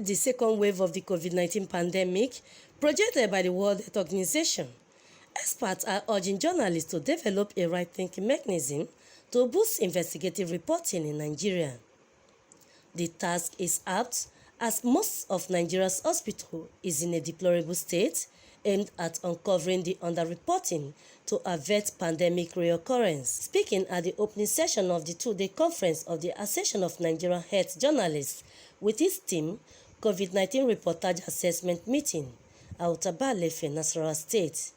the second wave of the COVID-19 pandemic projected by the World Health Organization, experts are urging journalists to develop a right-thinking mechanism to boost investigative reporting in Nigeria. The task is apt as most of Nigeria's hospitals is in a deplorable state aimed at uncovering the underreporting to avert pandemic reoccurrence. Speaking at the opening session of the two-day conference of the Association of Nigerian Health Journalists with its team, COVID-19 Reportage Assessment Meeting, Aotabalefe, Nasarawa State,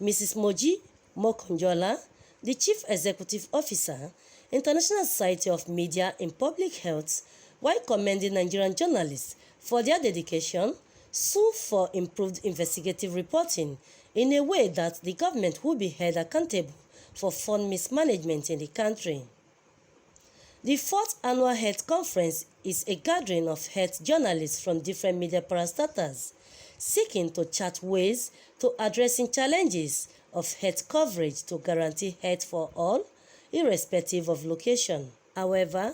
Mrs. Moji Mokonjola, the Chief Executive Officer, International Society of Media in Public Health, while commending Nigerian journalists for their dedication, sued for improved investigative reporting in a way that the government will be held accountable for fund mismanagement in the country. The fourth annual health conference is a gathering of health journalists from different media parastatals, seeking to chart ways to addressing challenges of health coverage to guarantee health for all, irrespective of location. However,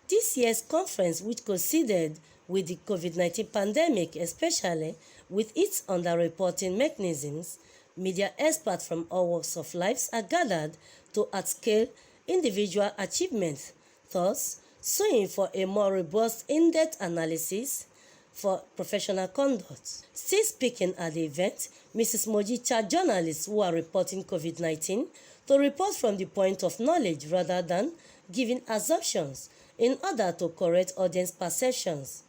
this year's conference, which coincided with the COVID-19 pandemic, especially with its underreporting mechanisms, media experts from all walks of life are gathered to upscale individual achievements, thus suing for a more robust in-depth analysis for professional conduct. Still speaking at the event, Mrs. Moji charged journalists who are reporting COVID-19 to report from the point of knowledge rather than giving assumptions in order to correct audience perceptions.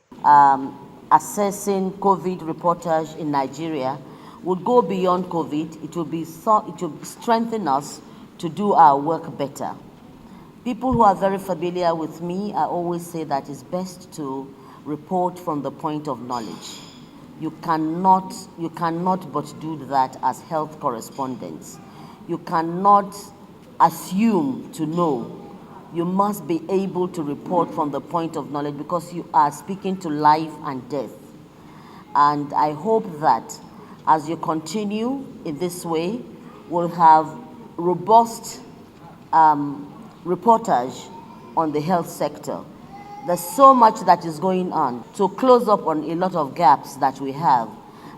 Assessing COVID reportage in Nigeria would go beyond COVID. It will strengthen us to do our work better. People who are very familiar with me, I always say that it's best to report from the point of knowledge. You cannot but do that as health correspondents. You cannot assume to know. You must be able to report from the point of knowledge because you are speaking to life and death. And I hope that as you continue in this way, we'll have robust reportage on the health sector. There's so much that is going on to close up on a lot of gaps that we have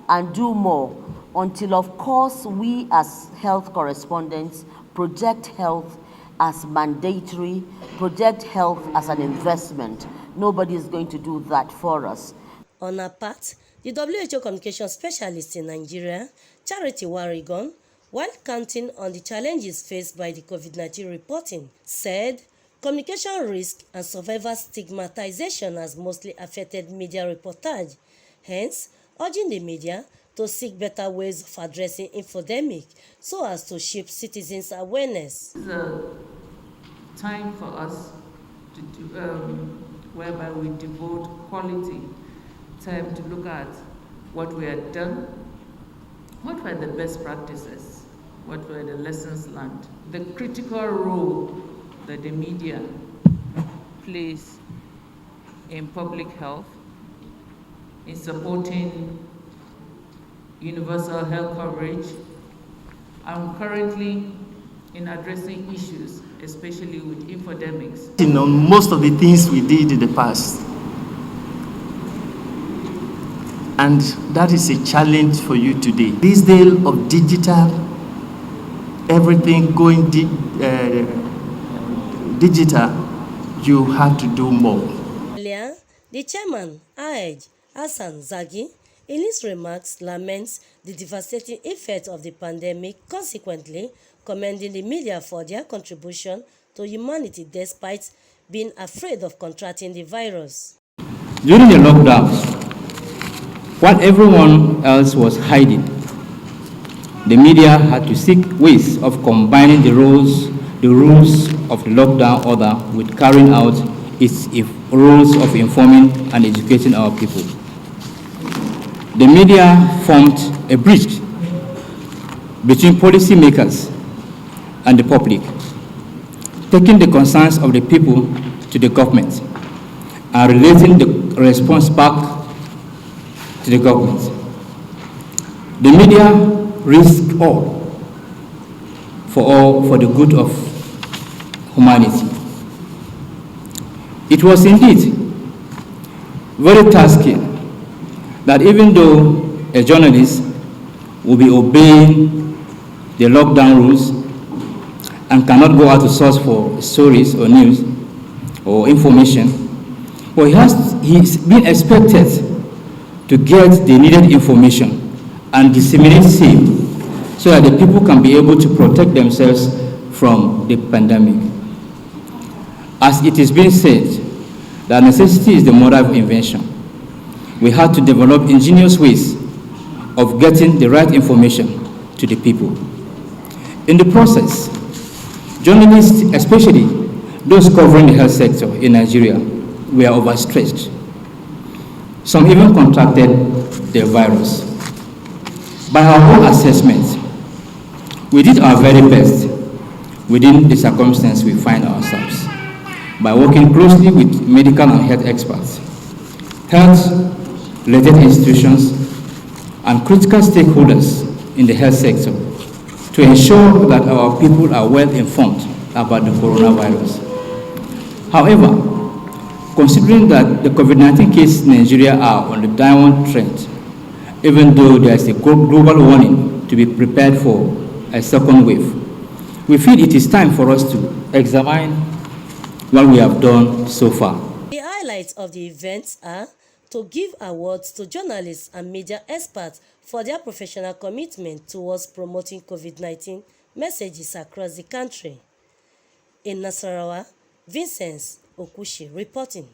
and do more until, of course, we as health correspondents project health as mandatory, project health as an investment. Nobody is going to do that for us. On her part, the WHO communication specialist in Nigeria, Charity Warigon, while counting on the challenges faced by the COVID-19 reporting, said communication risk and survivor stigmatization has mostly affected media reportage, hence urging the media to seek better ways of addressing infodemic so as to shape citizens' awareness. This is a time for us to do, whereby we devote quality time to look at what we had done, what were the best practices, what were the lessons learned, the critical role that the media plays in public health, in supporting universal health coverage, and currently in addressing issues, especially with infodemics. On most of the things we did in the past. And that is a challenge for you today. This day of digital, everything going digital, you have to do more. Earlier, the chairman, Aj Hassan Zagi, in his remarks, laments the devastating effect of the pandemic, consequently commending the media for their contribution to humanity despite being afraid of contracting the virus. During the lockdown, while everyone else was hiding, the media had to seek ways of combining the rules of the lockdown order with carrying out its roles of informing and educating our people. The media formed a bridge between policymakers and the public, taking the concerns of the people to the government and relating the response back to the government. The media risked all for the good of humanity. It was indeed very tasking that even though a journalist will be obeying the lockdown rules and cannot go out to source for stories or news or information, but he's been expected to get the needed information and disseminate same so that the people can be able to protect themselves from the pandemic. As it is being said, that necessity is the mother of invention. We had to develop ingenious ways of getting the right information to the people. In the process, journalists, especially those covering the health sector in Nigeria, were overstretched. Some even contracted the virus. By our own assessment, we did our very best within the circumstance we find ourselves by working closely with medical and health experts, health-related institutions, and critical stakeholders in the health sector to ensure that our people are well informed about the coronavirus. However, considering that the COVID-19 cases in Nigeria are on the downward trend, even though there is a global warning to be prepared for a second wave, we feel it is time for us to examine what we have done so far. The highlights of the event are to give awards to journalists and media experts for their professional commitment towards promoting COVID-19 messages across the country. In Nasarawa, Vincent Okushi reporting.